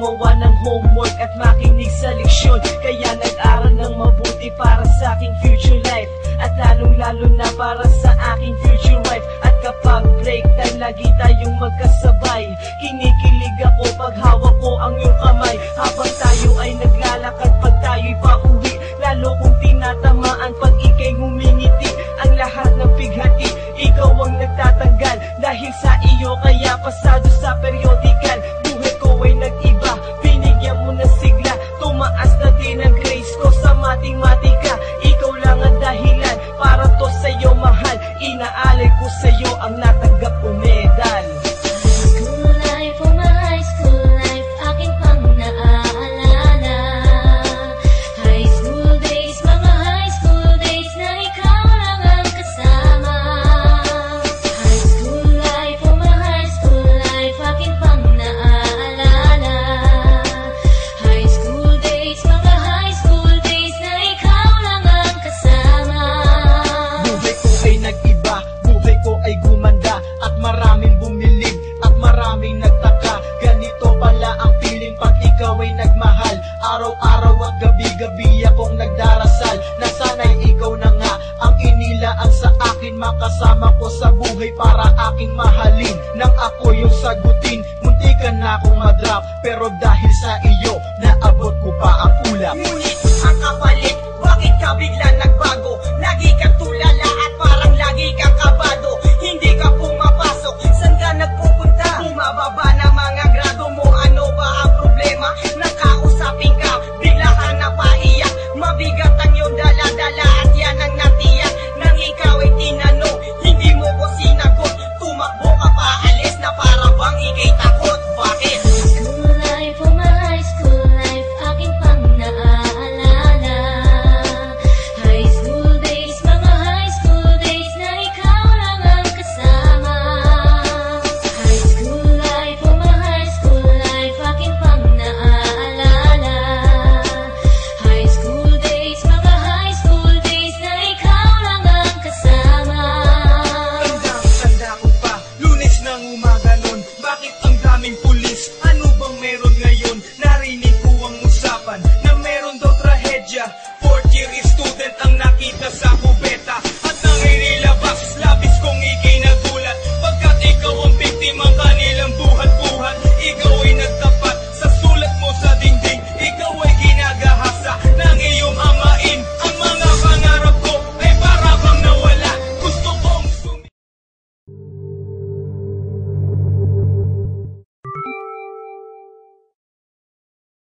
gumawa ng homework at makinig sa leksyon. Kaya nag-aral ng mabuti para sa aking future life, at lalong-lalo na para sa aking future wife. At kapag break time, lagi tayong magkasabay. Kinikilig ako pag hawak ko ang iyong kamay, habang tayo ay naglalakad pag tayo'y pauwi. Lalo kong tinatamaan pag ika'y ngumingiti. Ang lahat ng pighati, ikaw ang nagtatanggal. Dahil sa iyo kaya pasado sa periodical. Buhay ko ay nag-iba, binigyan mo ng sigla. Tumaas na din ang grace ko sa matematika. Ikaw lang ang dahilan para to sa'yo mahal. Inaalay ko sa'yo ang natanggap kong medal. School life, oh my high school life, aking pang naaalala. High school days, mga high school days na ikaw lang ang kasama. High school life, oh my high school life, aking pang naaalala. High school days, mga high school days na ikaw lang ang kasama. Buhay ko ay nag-iba, buhay ko ay gumanda, at maraming bumilig, at maraming nagtaka. Ganito pala ang feeling pag ikaw ay nagmahal. Araw-araw at gabi-gabi akong nagdarasal na sana'y ikaw na nga ang inilaan sa akin. Makasama ko sa buhay para aking mahalin. Nang ako yung sagutin, muntikan na akong madrop, pero dahil sa iyo, naabot ko pa ang ulap. Ngunit ang kapalit, bakit ka bigla nagbago? Lagi kang tulala at parang lagi kang kabado. Hindi ka pumapasok, saan ka nagpupunta? Bumababa na mga grado mo, ano ba ang problema? Nakausapin ka, bigla ka napaiyak. Mabigat ang iyong dala-dala at yan ang natiyak. Nang ikaw ay tinanong, hindi mo ko sinagot. Tumakbo ka pa, alis na para bang ikay takot. Bakit? School life, oh my high school life, aking pang naaalala. High school days, mga high school days na ikaw lang ang kasama. High school life, oh my high school life, aking pang naaalala. High school days, mga high school days na ikaw lang ang kasama. Tanda ko pa, Lunes ng umaga nun. Bakit ang daming pulis?